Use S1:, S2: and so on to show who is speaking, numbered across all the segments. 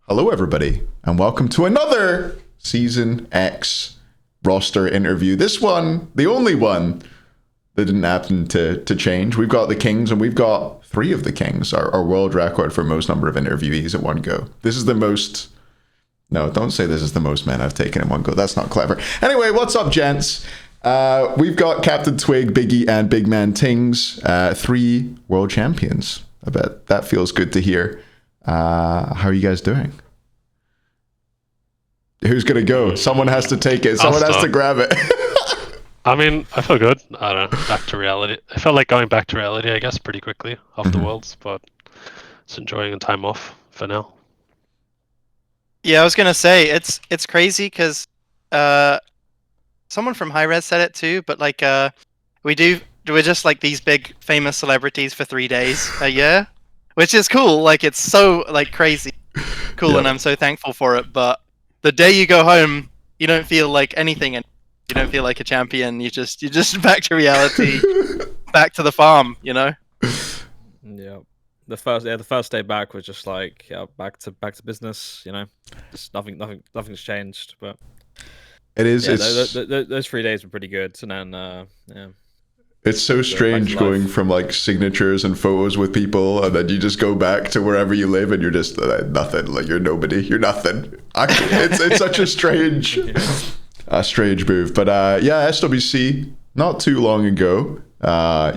S1: Hello, everybody, and welcome to another Season X roster interview. This one, the only one that didn't happen to change. We've got the Kings, and we've got 3 of the Kings, our world record for most number of interviewees at one go. This is the most... No, don't say this is the most men I've taken in one go. That's not clever. Anyway, what's up, gents? We've got CaptainTwig, Biggy, and BigManTingz, 3 world champions. I bet that feels good to hear. How are you guys doing? Who's gonna go? Someone has to take it. Someone has to grab it.
S2: I mean, I feel good. I don't know. Back to reality. I felt like going back to reality, I guess, pretty quickly off the Worlds, but it's enjoying a time off for now.
S3: Yeah, I was gonna say it's crazy because someone from High Res said it too, but like we're just like these big famous celebrities for 3 days a year, which is cool. Like it's so like crazy cool, yeah. And I'm so thankful for it. But the day you go home, you don't feel like anything, and you don't feel like a champion. You just back to reality, back to the farm. You know.
S4: Yeah. The first day back was just like back to business. You know, just nothing's changed. But
S1: it is.
S4: Yeah, those 3 days were pretty good, and then yeah.
S1: It's so strange going from like signatures and photos with people, and then you just go back to wherever you live, and you're just nothing. Like you're nobody. You're nothing. Actually, it's such a strange move. But yeah, SWC not too long ago,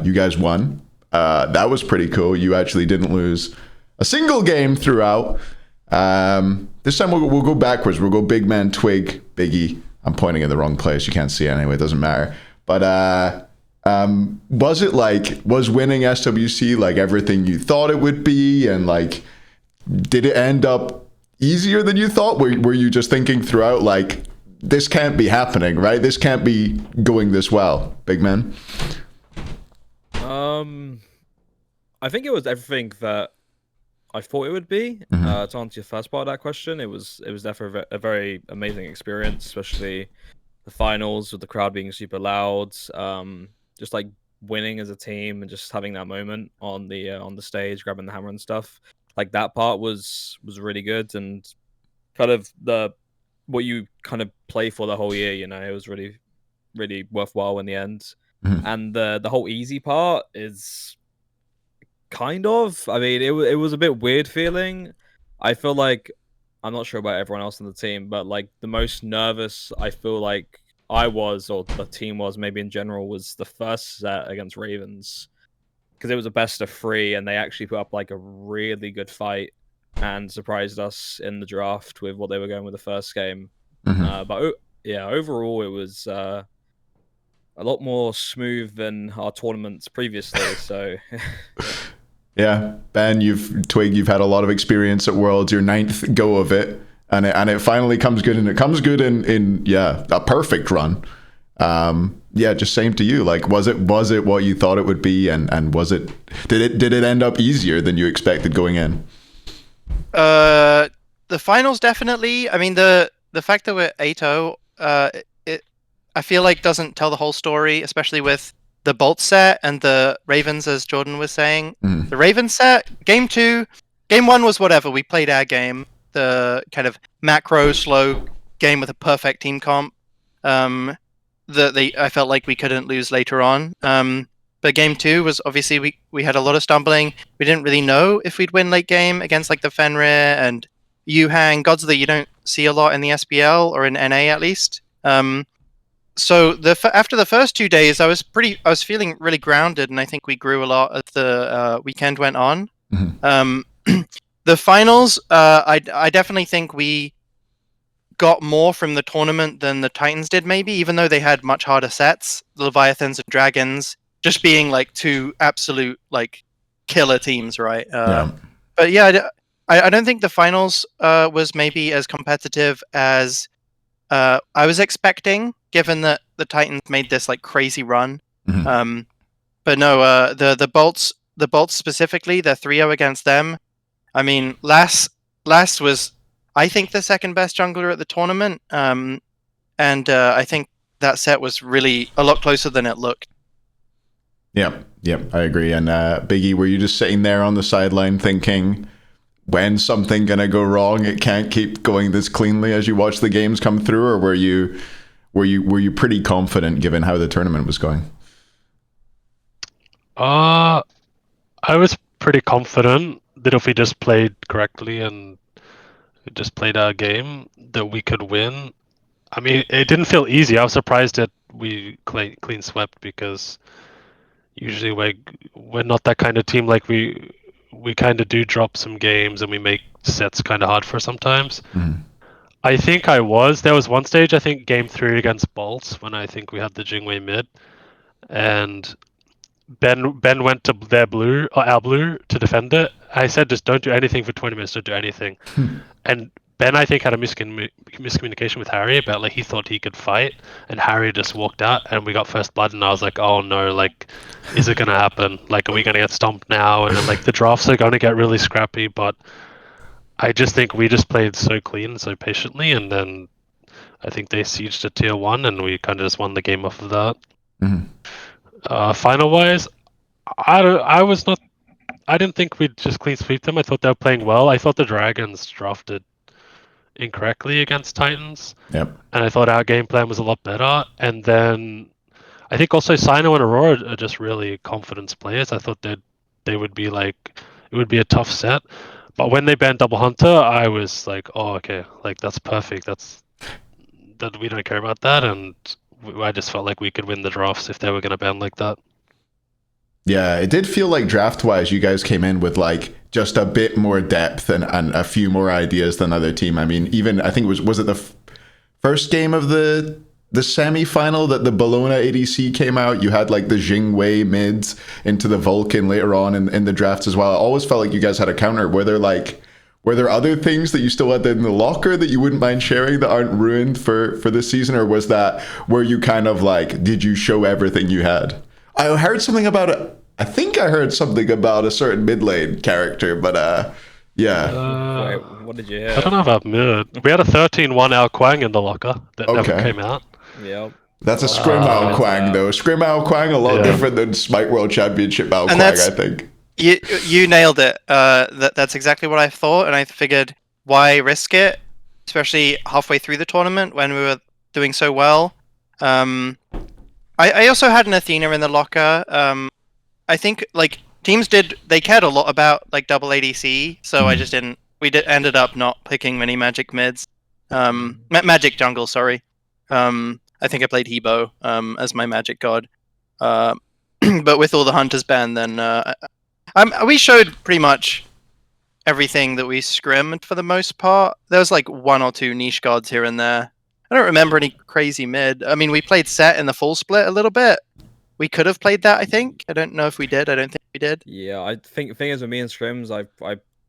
S1: you guys won. That was pretty cool. You actually didn't lose a single game throughout. This time we'll go backwards. We'll go BigManTwig, Biggy. I'm pointing in the wrong place. You can't see it anyway. It doesn't matter. But was winning SWC like everything you thought it would be? And like, did it end up easier than you thought? Were you just thinking throughout like, this can't be happening, right? This can't be going this well, big man?
S4: I think it was everything that I thought it would be. To answer your first part of that question, it was definitely a very amazing experience, especially the finals with the crowd being super loud. Just like winning as a team and just having that moment on the stage, grabbing the hammer and stuff. Like that part was really good, and kind of what you kind of play for the whole year. You know, it was really really worthwhile in the end. And the whole easy part is kind of, I mean, it was a bit weird feeling. I feel like, I'm not sure about everyone else on the team, but like the most nervous I feel like I was, or the team was maybe in general, was the first set against Ravens, because it was a best of 3 and they actually put up like a really good fight and surprised us in the draft with what they were going with the first game. But yeah, overall it was a lot more smooth than our tournaments previously. So
S1: yeah, Ben, you've had a lot of experience at Worlds. Your 9th go of it, and it finally comes good, and it comes good in a perfect run. Yeah, just same to you. Like, was it what you thought it would be, and did it end up easier than you expected going in?
S3: The finals definitely. I mean, the fact that we're 8-0, I feel like doesn't tell the whole story, especially with the Bolt set and the Ravens, as Jordan was saying. The Ravens set, game 1 was whatever. We played our game, the kind of macro slow game with a perfect team comp. I felt like we couldn't lose later on. But game 2 was obviously we had a lot of stumbling. We didn't really know if we'd win late game against like the Fenrir and Yuhang, gods that you don't see a lot in the SPL or in NA at least. So after the first 2 days, I was feeling really grounded, and I think we grew a lot as the weekend went on. The finals, I definitely think we got more from the tournament than the Titans did, maybe, even though they had much harder sets. The Leviathans and Dragons just being like 2 absolute like killer teams, right? But yeah, I don't think the finals was maybe as competitive as I was expecting, given that the Titans made this like crazy run. But no, the Bolts specifically, the 3-0 against them. I mean, last was, I think, the second best jungler at the tournament. And I think that set was really a lot closer than it looked.
S1: Yeah, I agree. And Biggie, were you just sitting there on the sideline thinking, when something gonna go wrong, it can't keep going this cleanly as you watch the games come through, or were you pretty confident given how the tournament was going?
S2: I was pretty confident that if we just played correctly and just played our game, that we could win. I mean, it didn't feel easy. I was surprised that we clean swept, because usually we're not that kind of team. Like we kind of do drop some games and we make sets kind of hard for sometimes.
S1: Mhm.
S2: I think there was one stage, I think game 3 against Bolts, when I think we had the Jingwei mid, and Ben went to their blue, or our blue, to defend it. I said, just don't do anything for 20 minutes, don't do anything. And Ben, I think, had a miscommunication with Harry about, like, he thought he could fight, and Harry just walked out, and we got first blood, and I was like, oh no, like, is it gonna happen? Like, are we gonna get stomped now? And then, like, the drafts are gonna get really scrappy, but I just think we just played so clean, so patiently, and then I think they sieged to tier 1, and we kind of just won the game off of that. Final wise, I didn't think we'd just clean sweep them. I thought they were playing well. I thought the Dragons drafted incorrectly against Titans.
S1: Yep.
S2: And I thought our game plan was a lot better. And then I think also Sino and Aurora are just really confidence players. I thought they would be like, it would be a tough set. But when they banned Double Hunter, I was like, oh, okay, like that's perfect. That we don't care about that. And I just felt like we could win the drafts if they were going to ban like that.
S1: Yeah, it did feel like draft-wise, you guys came in with like just a bit more depth and a few more ideas than other team. I mean, even I think was it the first game of the semi-final that the Bologna ADC came out? You had like the Jingwei mids into the Vulcan later on in the drafts as well. I always felt like you guys had a counter. Were there other things that you still had in the locker that you wouldn't mind sharing that aren't ruined for this season, or were you kind of like, did you show everything you had? I heard something about it. I think I heard something about a certain mid lane character, but yeah.
S4: Wait, what did you hear?
S2: I don't know about mid. We had a 13-1 Ao Quang in the locker that never
S1: Okay.
S2: came out.
S4: Yep.
S1: That's a Scrim Ao Quang though. Scrim Ao Quang a lot
S2: Yeah.
S1: different than Smite World Championship Ao Quang,
S3: that's-
S1: I think.
S3: You nailed it. That's exactly what I thought, and I figured, why risk it, especially halfway through the tournament when we were doing so well. I also had an Athena in the locker. I think like teams they cared a lot about like double ADC, so I just didn't. Ended up not picking many magic mids. Magic jungle, sorry. I think I played Hebo as my magic god. But with all the hunters banned, then we showed pretty much everything that we scrimmed for the most part. There was like one or two niche gods here and there. I don't remember any crazy mid. I mean, we played set in the full split a little bit. We could have played that, I think. I don't know if we did. I don't think we did.
S4: Yeah, I think the thing is with me and scrims,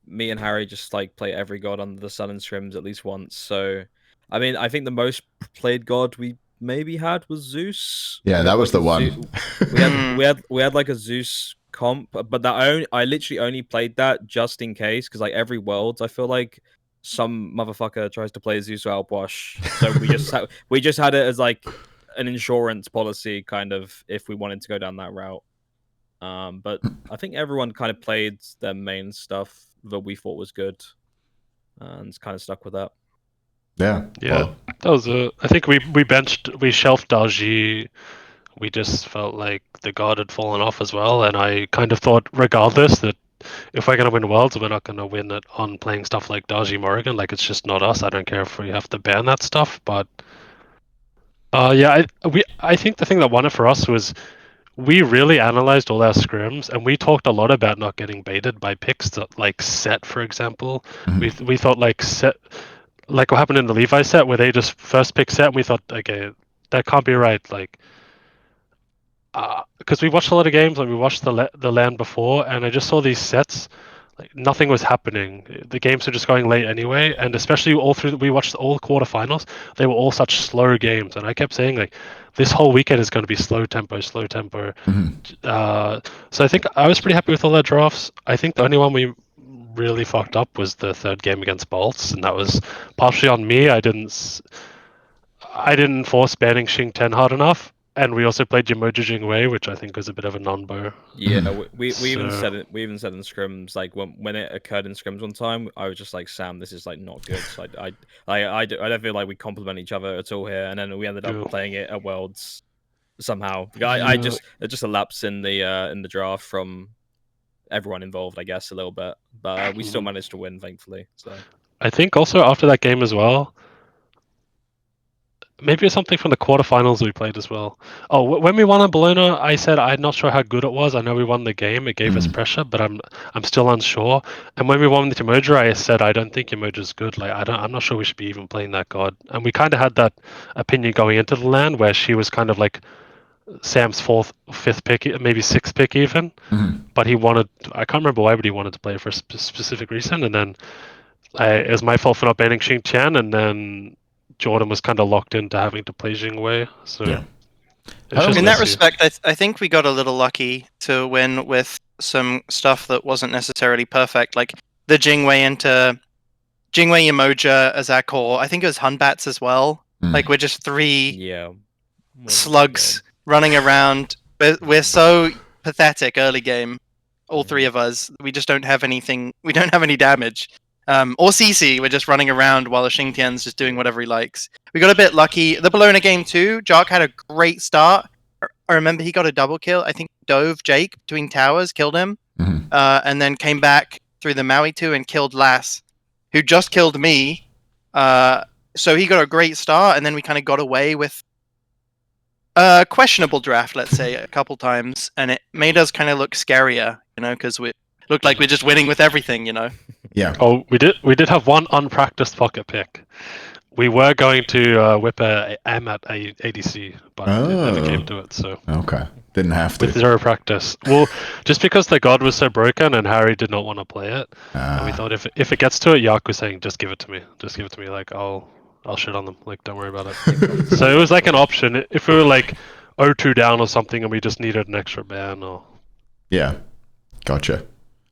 S4: me and Harry just like play every god under the sun in scrims at least once. So, I mean, I think the most played god we maybe had was Zeus.
S1: Yeah, that was the one.
S4: We had like a Zeus comp, but I literally only played that just in case, because like every Worlds, I feel like some motherfucker tries to play Zeus Outwash. So we just had it as like an insurance policy, kind of, if we wanted to go down that route. But I think everyone kind of played their main stuff that we thought was good, and kind of stuck with that.
S1: Yeah.
S2: Yeah, that was it. I think we shelved Dalji. We just felt like the god had fallen off as well, and I kind of thought, regardless, that if we're gonna win Worlds, we're not gonna win it on playing stuff like Dalji Morrigan. Like, it's just not us. I don't care if we have to ban that stuff, but yeah, I think the thing that won it for us was we really analyzed all our scrims, and we talked a lot about not getting baited by picks that, like Set, for example. We thought like Set, like what happened in the Levi set, where they just first pick Set, and we thought, okay, that can't be right, like, because we watched a lot of games, like we watched the LAN before, and I just saw these sets, like nothing was happening. The games were just going late anyway, and especially we watched all the quarterfinals, they were all such slow games, and I kept saying like, this whole weekend is going to be slow tempo. So I think I was pretty happy with all their drafts. I think the only one we really fucked up was the third game against Bolts, and that was partially on me. I didn't force banning Xing 10 hard enough. and we also played Yamoja Jingwei, which I think was a bit of a non-bow.
S4: Yeah, we even
S2: So-
S4: said it. We even said in scrims, like when it occurred in scrims one time, I was just like, Sam, this is like not good. So I don't feel like we complement each other at all here. And then we ended up
S2: Yeah.
S4: playing it at Worlds somehow. I
S2: Yeah.
S4: just a lapse in the draft from everyone involved, I guess, a little bit, but we still managed to win, thankfully. So
S2: I think also after that game as well, maybe it's something from the quarterfinals we played as well. Oh, when we won on Bologna, I said I'm not sure how good it was. I know we won the game; it gave us pressure, but I'm still unsure. And when we won with Yamoja, I said I don't think Yamoja's good. Like I'm not sure we should be even playing that god. And we kind of had that opinion going into the LAN where she was kind of like Sam's fourth, fifth pick, maybe sixth pick even. But he wanted. I can't remember why, but he wanted to play for a specific reason. And then it was my fault for not banning Xing Tian, and then Jordan was kind of locked into having to play Jingwei. So
S1: Yeah.
S2: it's just
S3: In that
S2: messy.
S3: respect, I think we got a little lucky to win with some stuff that wasn't necessarily perfect, like the Jingwei into Jingwei Yamoja as our core. I think it was Hunbats as well. Like we're just three
S4: yeah,
S3: slugs running around. We're so pathetic early game. All three of us. We just don't have anything. We don't have any damage. Or CC, we're just running around while the Xingtian's just doing whatever he likes. We got a bit lucky. The Bologna game too, Jark had a great start. I remember he got a double kill. I think dove Jake between towers, killed him, and then came back through the Maui 2 and killed Lass, who just killed me. So he got a great start, and then we kind of got away with a questionable draft, let's say, a couple times, and it made us kind of look scarier, because we looked like we're just winning with everything,
S1: Yeah.
S2: Oh, we did have one unpracticed pocket pick. We were going to whip a M at ADC, but it never came to it. So
S1: Okay. Didn't have to.
S2: with zero practice. Well, just because the god was so broken and Harry did not want to play it, and we thought if it gets to it, Yak was saying, just give it to me. Just give it to me. Like I'll shit on them. Like don't worry about it. So it was like an option. If we were like 0-2 down or something and we just needed an extra ban or.
S1: Yeah. Gotcha.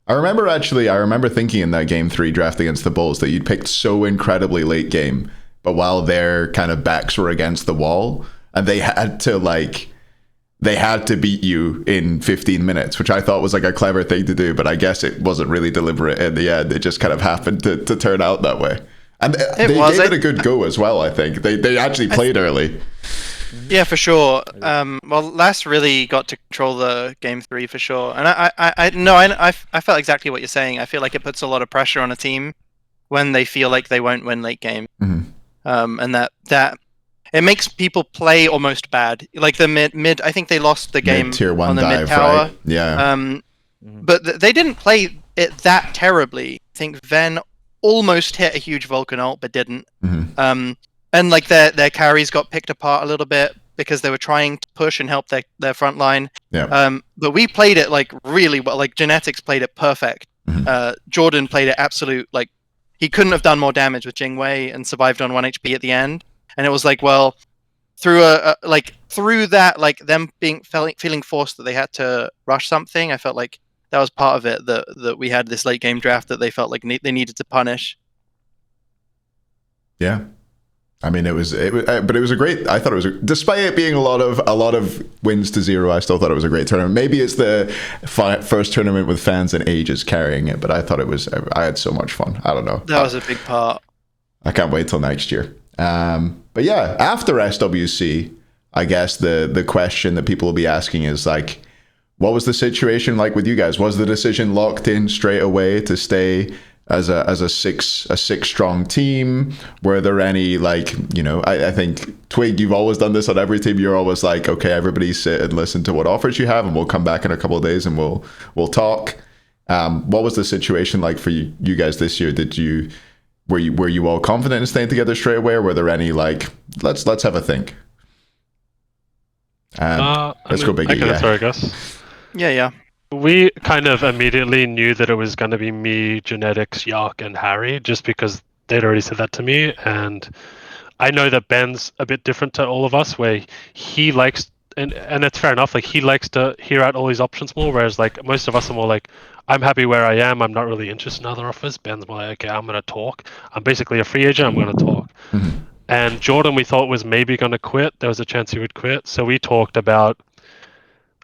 S1: I remember thinking in that game 3 draft against the Bulls that you'd picked so incredibly late game, but while their kind of backs were against the wall and they had to beat you in 15 minutes, which I thought was like a clever thing to do, but I guess it wasn't really deliberate in the end. It just kind of happened to turn out that way. And they gave it a good go as well, I think. They actually played early.
S3: Yeah, for sure. Well, Lass really got to control the game 3 for sure, and I felt exactly what you're saying. I feel like it puts a lot of pressure on a team when they feel like they won't win late game, and that it makes people play almost bad. Like the mid, I think they lost the game
S1: Tier 1
S3: on the
S1: dive,
S3: mid tower.
S1: right? Yeah.
S3: But they didn't play it that terribly. I think Ven almost hit a huge Vulcan ult, but didn't. And like their carries got picked apart a little bit because they were trying to push and help their front line.
S1: Yeah.
S3: But we played it like really well. Like Genetics played it perfect. Jordan played it absolute, like he couldn't have done more damage with Jingwei and survived on 1 HP at the end. And it was like, well, through that, like them feeling forced that they had to rush something. I felt like that was part of it, that we had this late game draft that they felt like they needed to punish.
S1: Yeah. I mean, but it was a great. I thought it was, despite it being a lot of wins to 0. I still thought it was a great tournament. Maybe it's the first tournament with fans in ages carrying it, but I thought it was. I had so much fun. I don't know.
S3: That was a big part.
S1: I can't wait till next year. But yeah, after SWC, I guess the question that people will be asking is like, what was the situation like with you guys? Was the decision locked in straight away to stay as a six strong team? Were there any, like, I think Twig, you've always done this on every team. You're always like, okay, everybody sit and listen to what offers you have, and we'll come back in a couple of days and we'll talk. What was the situation like for you guys this year? Were you all confident in staying together straight away, or were there any like, let's have a think? Let's go Biggy.
S2: I can answer, I guess.
S3: Yeah.
S2: We kind of immediately knew that it was going to be me, Genetics, Yak, and Harry, just because they'd already said that to me. And I know that Ben's a bit different to all of us, where he likes, and it's fair enough, like he likes to hear out all these options more, whereas like most of us are more like, I'm happy where I am, I'm not really interested in other offers. Ben's more like, okay, I'm going to talk. I'm basically a free agent, I'm going to talk. And Jordan, we thought was maybe going to quit. There was a chance he would quit. So we talked about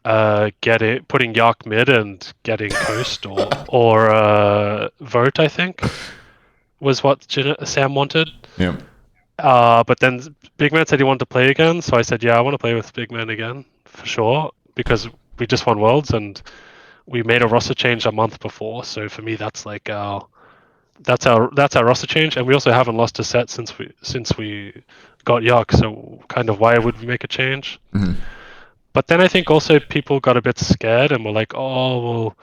S2: putting Yark mid and getting Coast or Vote, I think, was what Sam wanted.
S1: Yeah.
S2: But then Big Man said he wanted to play again. So I said, yeah, I want to play with Big Man again, for sure. Because we just won Worlds and we made a roster change a month before. So for me, that's like that's our roster change, and we also haven't lost a set since we got Yuck. So kind of why would we make a change?
S1: Mhm.
S2: But then I think also people got a bit scared and were like, oh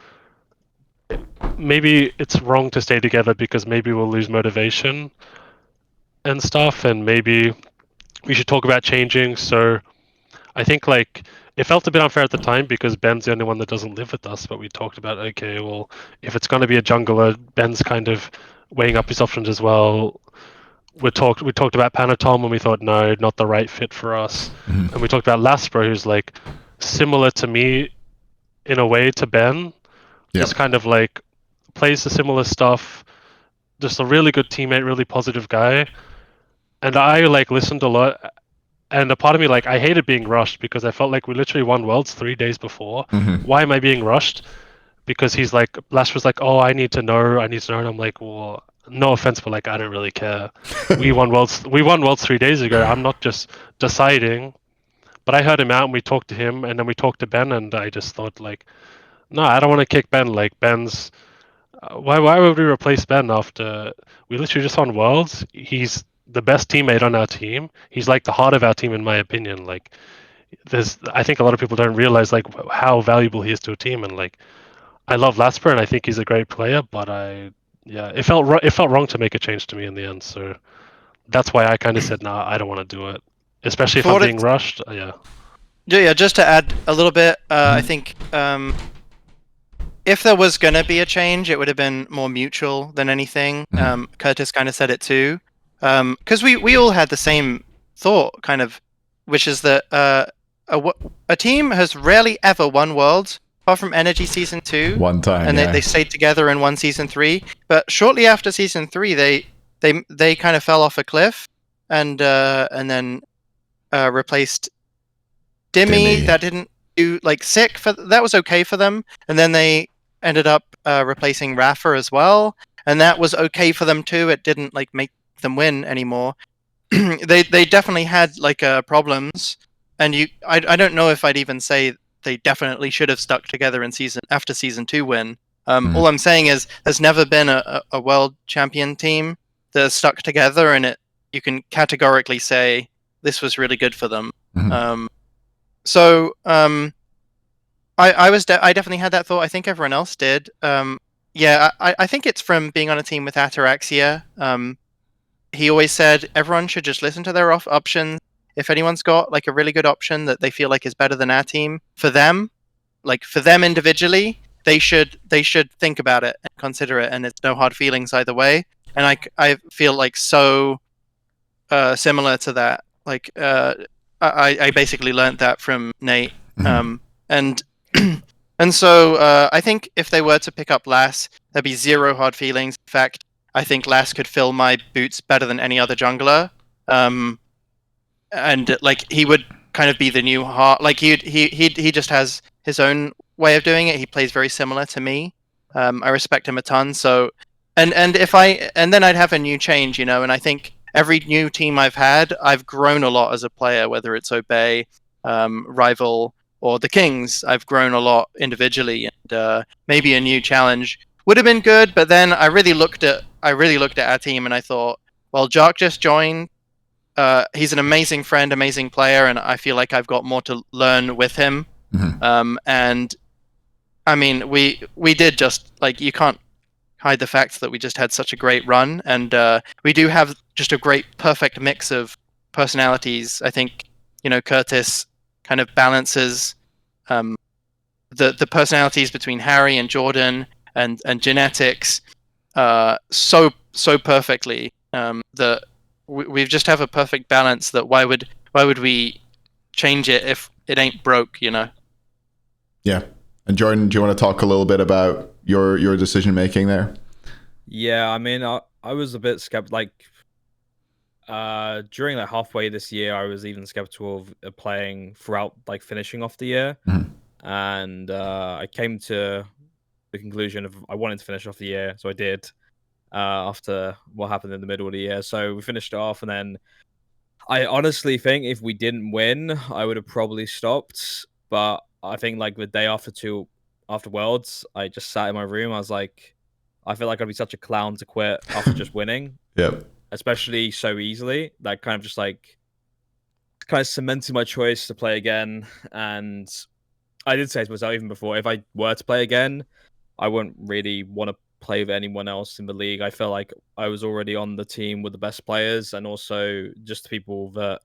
S2: well, maybe it's wrong to stay together because maybe we'll lose motivation and stuff, and maybe we should talk about changing. So I think like it felt a bit unfair at the time because Ben's the only one that doesn't live with us. But we talked about, okay, well, if it's going to be a jungler, Ben's kind of weighing up his options as well. We talked about Panatom and we thought no, not the right fit for us.
S1: Mhm.
S2: And we talked about Laspro, who's like similar to me in a way to Ben.
S1: Yep.
S2: Just kind of like plays the similar stuff. Just a really good teammate, really positive guy. And I like listened a lot. And a part of me, like, I hated being rushed because I felt like we literally won Worlds 3 days before.
S1: Mhm.
S2: Why am I being rushed? Because he's like, Lash was like, oh, I need to know. And I'm like, well, no offense, but like, I don't really care. We won Worlds 3 days ago. I'm not just deciding. But I heard him out and we talked to him and then we talked to Ben and I just thought like, no, I don't want to kick Ben. Like Ben's, why would we replace Ben after we literally just won Worlds? He's the best teammate on our team. He's like the heart of our team, in my opinion. Like, I think a lot of people don't realize like how valuable he is to a team. And like, I love Lasper and I think he's a great player. But it felt wrong to make a change to me in the end. So that's why I kind of said, nah, I don't want to do it, especially if
S3: For
S2: I'm
S3: what
S2: being rushed. Yeah.
S3: Yeah, just to add a little bit, I think if there was going to be a change, it would have been more mutual than anything. Curtis kind of said it too. Because we all had the same thought, kind of, which is that a team has rarely ever won Worlds, apart from Energy Season 2.
S1: One time,
S3: and
S1: yeah.
S3: they stayed together and won Season 3. But shortly after Season 3, they kind of fell off a cliff and then replaced Dimmy. That didn't do like sick for that was okay for them, and then they ended up replacing Rafa as well, and that was okay for them too. It didn't like make them win anymore. they definitely had like problems, and I don't know if I'd even say they definitely should have stuck together in after season 2 win. All I'm saying is there's never been a world champion team that has stuck together, and you can categorically say this was really good for them. So I definitely had that thought. I think everyone else did. Yeah, I think it's from being on a team with Ataraxia. He always said everyone should just listen to their options. If anyone's got like a really good option that they feel like is better than our team, for them individually, they should think about it and consider it, and it's no hard feelings either way. And I feel like so similar to that. Like I basically learned that from Nate. And so I think if they were to pick up Lass, there'd be zero hard feelings. In fact, I think Lass could fill my boots better than any other jungler. And like he would kind of be the new heart. Like he just has his own way of doing it. He plays very similar to me. I respect him a ton. So and then I'd have a new change, you know. And I think every new team I've had, I've grown a lot as a player. Whether it's Obey, Rival, or the Kings, I've grown a lot individually, and maybe a new challenge would have been good. But then I really looked at our team, and I thought, well, Jark just joined. He's an amazing friend, amazing player, and I feel like I've got more to learn with him. And I mean, we did just like, you can't hide the fact that we just had such a great run, and we do have just a great, perfect mix of personalities. I think, you know, Curtis kind of balances the personalities between Harry and Jordan and genetics so perfectly that we just have a perfect balance. That why would we change it if it ain't broke, you know?
S1: Yeah. And Jordan, do you want to talk a little bit about your decision making there?
S4: Yeah, I mean, I was a bit skeptical. Like, during like halfway this year, I was even skeptical of playing throughout, like finishing off the year, and I came to the conclusion of I wanted to finish off the year, so I did. After what happened in the middle of the year, so we finished it off, and then I honestly think if we didn't win, I would have probably stopped. But I think like the day after Worlds, I just sat in my room. I was like, I feel like I'd be such a clown to quit after just winning.
S1: Yep.
S4: Especially so easily. That kind of just like kind of cemented my choice to play again. And I did say to myself even before, if I were to play again, I wouldn't really want to play with anyone else in the league. I felt like I was already on the team with the best players, and also just people that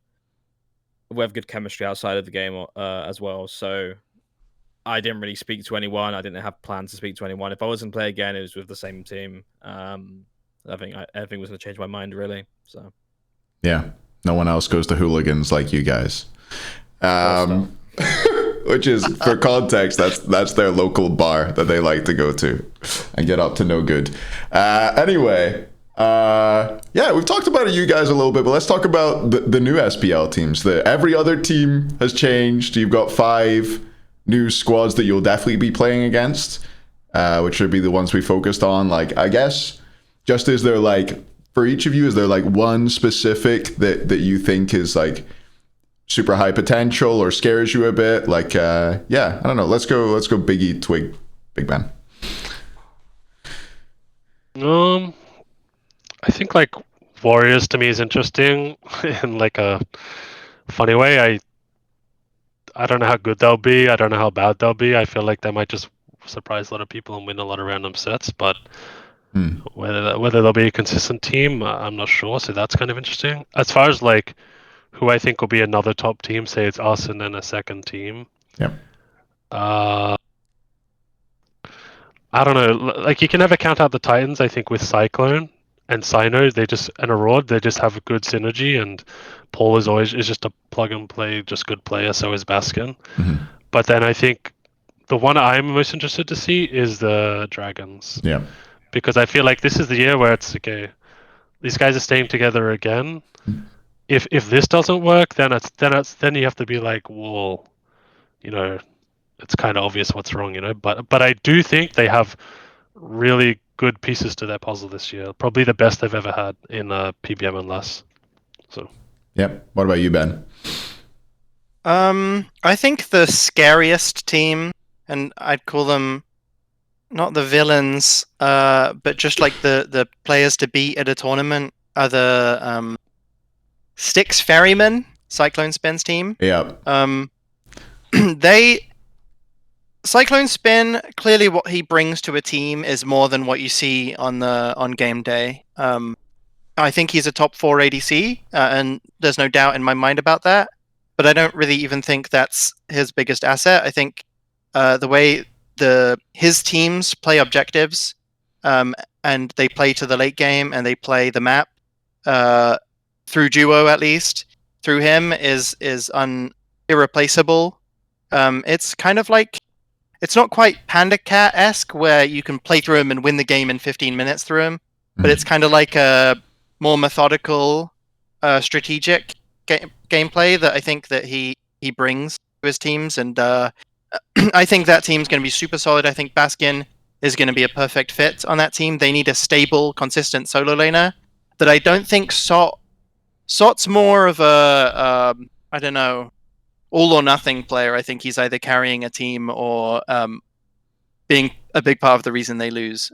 S4: we have good chemistry outside of the game as well. So I didn't really speak to anyone. I didn't have plans to speak to anyone. If I was going to play again, it was with the same team. I think everything was going to change my mind, really. So
S1: yeah, no one else goes to Hooligans like you guys. Which is, for context, that's their local bar that they like to go to and get up to no good. Anyway, yeah, we've talked about you guys a little bit, but let's talk about the new SPL teams. Every other team has changed. You've got 5 new squads that you'll definitely be playing against, which should be the ones we focused on. Like, I guess, just is there like, for each of you, is there like one specific that you think is like super high potential or scares you a bit? Like, yeah, I don't know. Let's go Biggy, Twig, Big Man.
S2: I think like Warriors to me is interesting in like a funny way. I don't know how good they'll be. I don't know how bad they'll be. I feel like they might just surprise a lot of people and win a lot of random sets, but whether they'll be a consistent team, I'm not sure. So that's kind of interesting. As far as like who I think will be another top team, say it's us and then a second team.
S1: Yep.
S2: I don't know. Like you can never count out the Titans. I think with Cyclone and Cyno, and Aurora, they just have a good synergy. And Paul is just a plug and play, just good player. So is Baskin. But then I think the one I'm most interested to see is the Dragons.
S1: Yeah.
S2: Because I feel like this is the year where it's okay. These guys are staying together again. If this doesn't work, then you have to be like, well, you know, it's kind of obvious what's wrong, you know. But I do think they have really good pieces to their puzzle this year. Probably the best they've ever had in PBM and less. So.
S1: Yep. What about you, Ben?
S3: I think the scariest team, and I'd call them not the villains, but just like the players to beat at a tournament, are the Styx Ferryman, Cyclone Spin's team.
S1: Yeah.
S3: Cyclone Spin, clearly what he brings to a team is more than what you see on game day. I think he's a top 4 ADC, and there's no doubt in my mind about that. But I don't really even think that's his biggest asset. I think the way his teams play objectives, and they play to the late game and they play the map through duo, at least through him, is irreplaceable. It's kind of like, it's not quite Panda Cat-esque where you can play through him and win the game in 15 minutes through him, but it's kind of like a more methodical, strategic gameplay that I think that he brings to his teams, and I think that team's going to be super solid. I think Baskin is going to be a perfect fit on that team. They need a stable, consistent solo laner that I don't think Sot's more of a I don't know, all or nothing player. I think he's either carrying a team or being a big part of the reason they lose.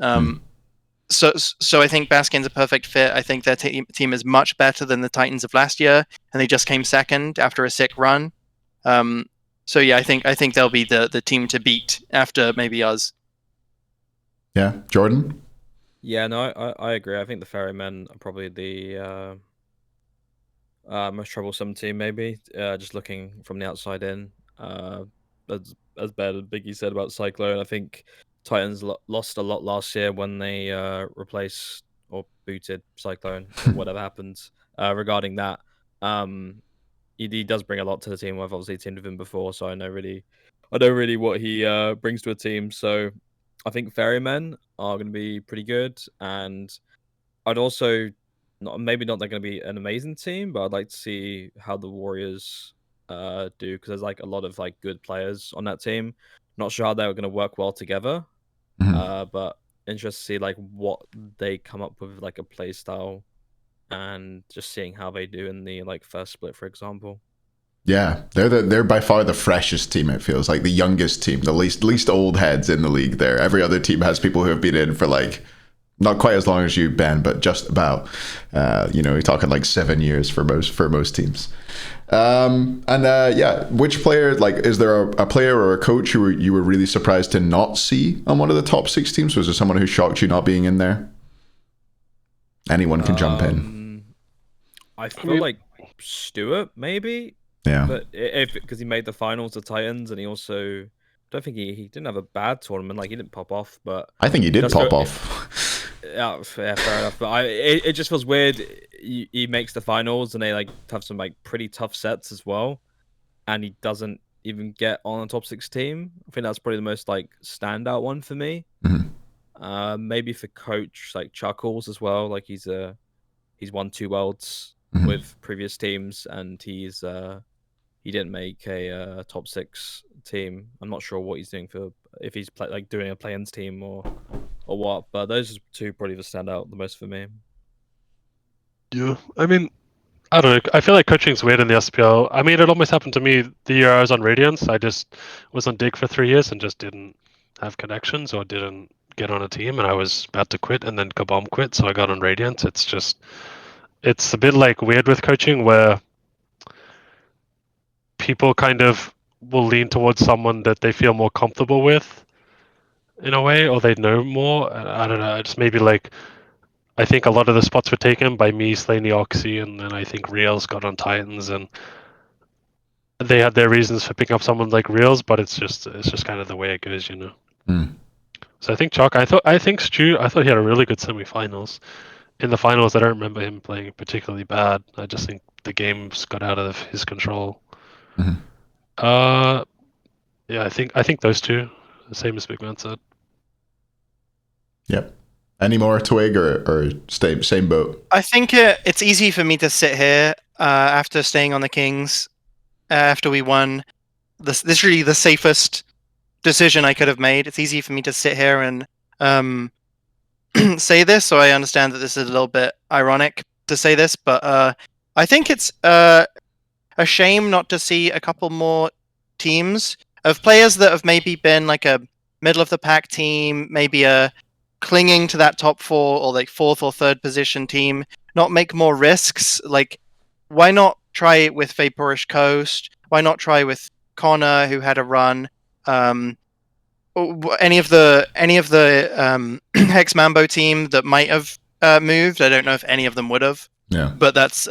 S3: So I think Baskin's a perfect fit. I think their team is much better than the Titans of last year, and they just came second after a sick run. So yeah, I think they'll be the team to beat after maybe us.
S1: Yeah, Jordan.
S4: Yeah, no, I agree. I think the Ferrymen are probably the most troublesome team, maybe. Just looking from the outside in, as bad as Biggie said about Cyclone, I think Titans lost a lot last year when they replaced or booted Cyclone, or whatever happened regarding that. He does bring a lot to the team. I've obviously teamed with him before, so I know really what he brings to a team. So I think Ferrymen are going to be pretty good, and I'd also maybe not they're going to be an amazing team, but I'd like to see how the Warriors do, because there's like a lot of like good players on that team. Not sure how they're going to work well together, but interested to see like what they come up with, like a play style, and just seeing how they do in the like first split, for example.
S1: Yeah, they're by far the freshest team. It feels like the youngest team, the least old heads in the league. There, every other team has people who have been in for like not quite as long as you, Ben, but just about. You're talking like 7 years for most teams. Which player, like, is there a player or a coach who you were really surprised to not see on one of the top 6 teams? Was there someone who shocked you not being in there? Anyone can jump in.
S4: I feel like Stewart, maybe.
S1: Yeah.
S4: But because he made the finals of Titans, and he also, I don't think he didn't have a bad tournament. Like, he didn't pop off, but
S1: I think he did pop off.
S4: Yeah, fair enough. But it just feels weird. He makes the finals, and they like have some like pretty tough sets as well, and he doesn't even get on a top 6 team. I think that's probably the most like standout one for me. Maybe for coach like Chuckles as well. Like he's won 2 worlds with previous teams, and he didn't make a top 6 team. I'm not sure what he's doing if he's doing a play-ins team or what. But those 2 probably stand out the most for me.
S2: Yeah, I mean, I don't know. I feel like coaching's weird in the SPL. I mean, it almost happened to me the year I was on Radiance. I just was on Dig for 3 years and just didn't have connections or didn't get on a team, and I was about to quit, and then Kabam quit, so I got on Radiance. It's a bit like weird with coaching where people kind of will lean towards someone that they feel more comfortable with in a way, or they know more. I don't know. It's maybe like I think a lot of the spots were taken by me, Slaney, Oxy, and then I think Reals got on Titans, and they had their reasons for picking up someone like Reals, but it's just kind of the way it goes, So I think Chalk. I think Stu. I thought he had a really good semifinals. In the finals, I don't remember him playing particularly bad. I just think the games got out of his control. Yeah, I think those 2, the same as Big Man said.
S1: Yep. Any more Twig or same boat?
S3: I think it's easy for me to sit here after staying on the Kings after we won. This is really the safest decision I could have made. It's easy for me to sit here and say this, so I understand that this is a little bit ironic to say this, but I think it's a shame not to see a couple more teams of players that have maybe been like a middle of the pack team, maybe a clinging to that top 4 or like 4th or 3rd position team, not make more risks. Like, why not try it with Vaporish Coast? Why not try with Connor, who had a run? Any of the Hex Mambo team that might have moved. I don't know if any of them would have.
S1: Yeah.
S3: But that's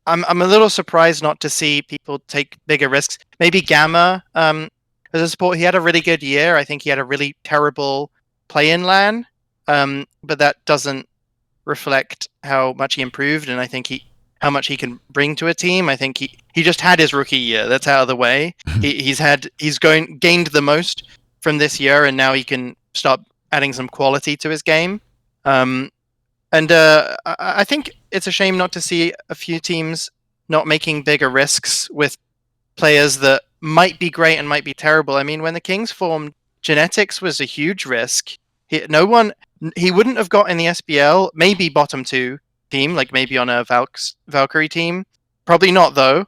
S3: I'm a little surprised not to see people take bigger risks. Maybe Gamma as a support. He had a really good year. I think he had a really terrible play-in LAN, but that doesn't reflect how much he improved, and I think how much he can bring to a team. I think he just had his rookie year. That's out of the way. He's gained the most from this year, and now he can start adding some quality to his game. And I think it's a shame not to see a few teams not making bigger risks with players that might be great and might be terrible. I mean, when the Kings formed, Genetics was a huge risk. He wouldn't have got in the SBL, maybe bottom 2 team, like maybe on a Valkyrie team. Probably not, though.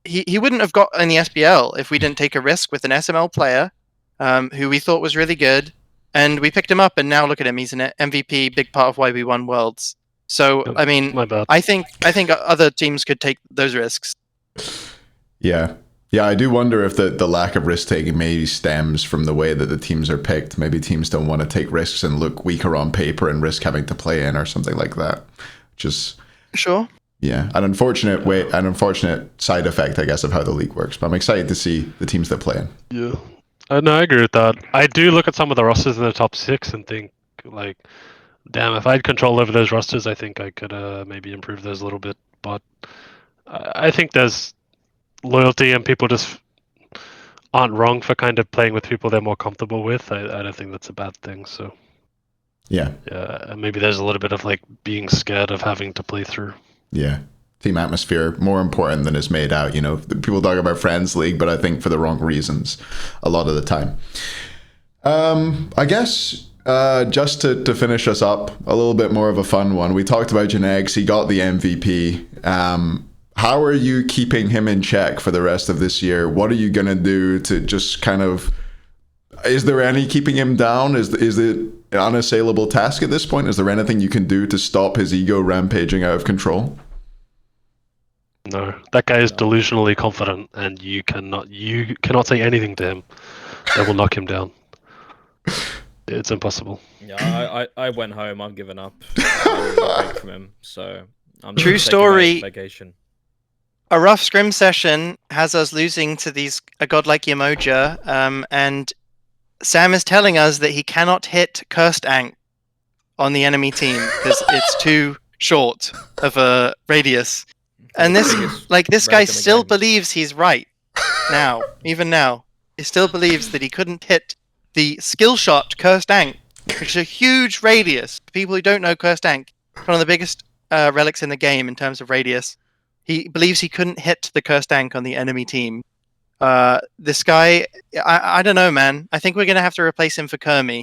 S3: He wouldn't have got in the SBL if we didn't take a risk with an SML player who we thought was really good. And we picked him up, and now look at him. He's an MVP, big part of why we won Worlds. So, I mean, I think other teams could take those risks.
S1: Yeah. Yeah, I do wonder if the lack of risk-taking maybe stems from the way that the teams are picked. Maybe teams don't want to take risks and look weaker on paper and risk having to play in or something like that. Just
S3: sure.
S1: Yeah, an unfortunate side effect, I guess, of how the league works. But I'm excited to see the teams that play in.
S2: Yeah. No, I agree with that. I do look at some of the rosters in the top 6 and think, like, damn, if I had control over those rosters, I think I could maybe improve those a little bit. But I think there's loyalty, and people just aren't wrong for kind of playing with people they're more comfortable with. I don't think that's a bad thing. So
S1: Yeah.
S2: And maybe there's a little bit of like being scared of having to play through.
S1: Yeah. Team atmosphere, more important than it's made out. People talk about Friends League, but I think for the wrong reasons a lot of the time. I guess just to finish us up, a little bit more of a fun one. We talked about Janex. He got the MVP. How are you keeping him in check for the rest of this year? What are you going to do to just kind of... Is there any keeping him down? Is it an unassailable task at this point? Is there anything you can do to stop his ego rampaging out of control?
S2: No, that guy is delusionally confident, and you cannot say anything to him that will knock him down. It's impossible.
S4: Yeah, I went home. I've given up. I need a break from him, so I'm
S3: True
S4: just taking
S3: story.
S4: a vacation.
S3: A rough scrim session has us losing to a godlike Yemoja, and Sam is telling us that he cannot hit Cursed Ankh on the enemy team because it's too short of a radius. And this guy still believes he's right now, even now. He still believes that he couldn't hit the skill shot Cursed Ankh, which is a huge radius. People who don't know Cursed Ankh, one of the biggest relics in the game in terms of radius. He believes he couldn't hit the Cursed Ankh on the enemy team. This guy, I don't know, man. I think we're going to have to replace him for Kermi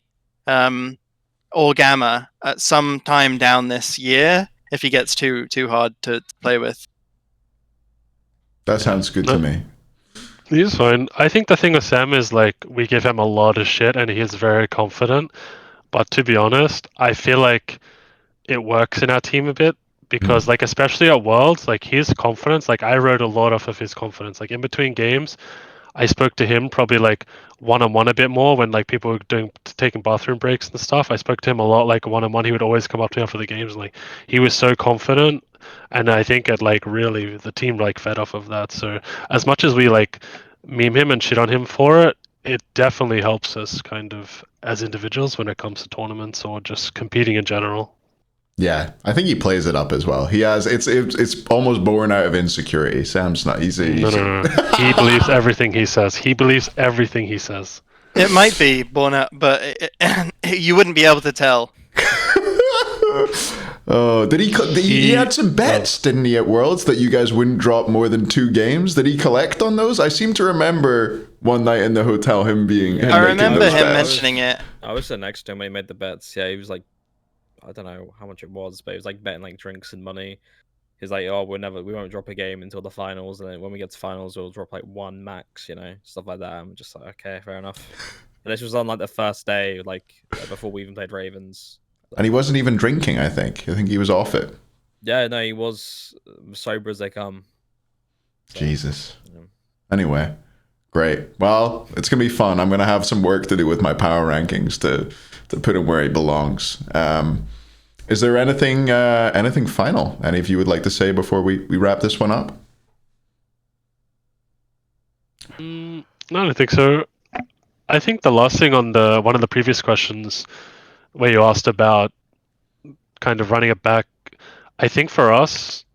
S3: or Gamma at some time down this year if he gets too hard to play with.
S1: That sounds good to me.
S2: He's fine. I think the thing with Sam is like we give him a lot of shit and he is very confident. But to be honest, I feel like it works in our team a bit because like especially at Worlds, like his confidence, like I wrote a lot off of his confidence. Like in between games, I spoke to him probably like one-on-one a bit more when like people were taking bathroom breaks and stuff. I spoke to him a lot like one-on-one. He would always come up to me after the games and like he was so confident, and I think it like really the team like fed off of that. So as much as we like meme him and shit on him for it, it definitely helps us kind of as individuals when it comes to tournaments or just competing in general.
S1: Yeah, I think he plays it up as well. He has it's almost born out of insecurity. Sam's not easy.
S2: No. He believes everything he says. He believes everything he says.
S3: It might be born out, but you wouldn't be able to tell.
S1: Oh, he had some bets, didn't he, at Worlds that you guys wouldn't drop more than 2 games? Did he collect on those? I seem to remember one night in the hotel him
S3: I remember him mentioning it.
S4: I was sitting next to him when he made the bets. Yeah, he was like, I don't know how much it was, but it was like betting like drinks and money. He's like, oh, we won't drop a game until the finals, and then when we get to finals, we'll drop like 1 max, stuff like that. I'm just like, okay, fair enough. And this was on like the first day, like before we even played Ravens.
S1: And he wasn't even drinking, I think. I think he was off it.
S4: Yeah, no, he was sober as they come.
S1: So, Jesus. Yeah. Anyway, great. Well, it's going to be fun. I'm going to have some work to do with my power rankings to put him where he belongs. Is there anything final any of you would like to say before we wrap this one up?
S2: No, I don't think so. I think the last thing on one of the previous questions where you asked about kind of running it back, I think for us,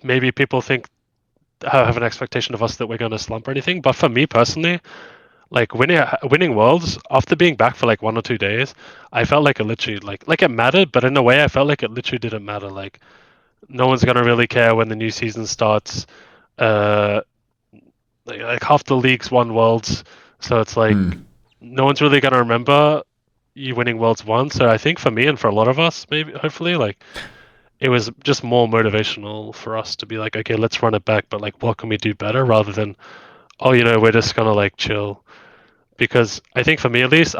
S2: maybe people have an expectation of us that we're going to slump or anything, but for me personally, like winning Worlds after being back for like 1 or 2 days, I felt like it literally like it mattered, but in a way I felt like it literally didn't matter. Like no one's gonna really care when the new season starts. Like half the leagues won Worlds, so it's like no one's really gonna remember you winning Worlds once. So I think for me and for a lot of us, maybe hopefully, like it was just more motivational for us to be like, okay, let's run it back, but like what can we do better rather than, oh, we're just gonna like chill. Because I think for me at least,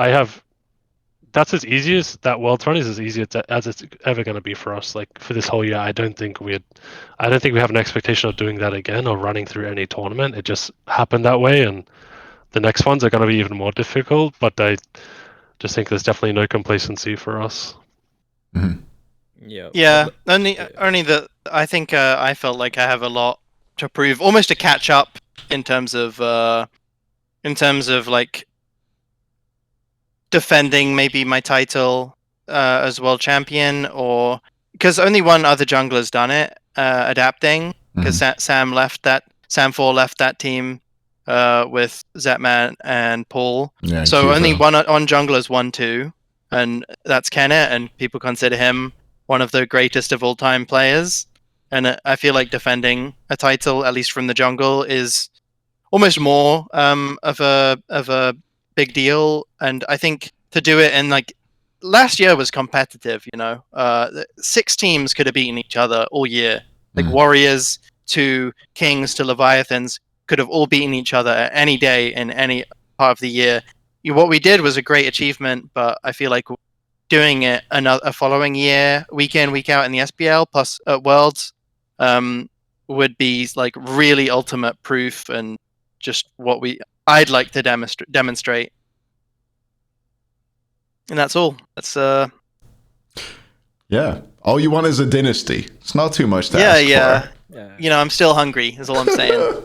S2: that's as easy as that Worlds run is as easy as it's ever going to be for us. Like for this whole year, I don't think we have an expectation of doing that again or running through any tournament. It just happened that way, and the next ones are going to be even more difficult. But I just think there's definitely no complacency for us.
S1: Mm-hmm.
S3: Yeah. Only that I think I felt like I have a lot to prove, almost to catch up in terms of like defending maybe my title as world champion, or because only one other jungler's done it, adapting, because Sam 4 left that team with Zetman and Paul. Yeah, so only one on junglers 1-2. and that's Kenneth, and people consider him one of the greatest of all time players. And I feel like defending a title, at least from the jungle, is almost more of a big deal. And I think to do it in like last year was competitive. 6 teams could have beaten each other all year. Like Warriors to Kings to Leviathans could have all beaten each other at any day in any part of the year. What we did was a great achievement, but I feel like doing it a following year, week in, week out in the SPL plus at Worlds, would be like really ultimate proof and just what I'd like to demonstrate. And that's all. That's
S1: Yeah. All you want is a dynasty. It's not too much to ask for.
S3: Yeah. I'm still hungry, is all I'm saying.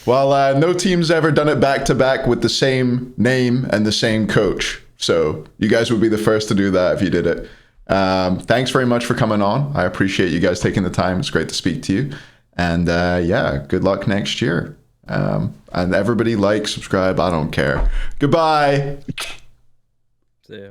S1: Well, no team's ever done it back-to-back with the same name and the same coach. So you guys would be the first to do that if you did it. Thanks very much for coming on. I appreciate you guys taking the time. It's great to speak to you. And good luck next year. And everybody like, subscribe. I don't care. Goodbye.
S4: See ya.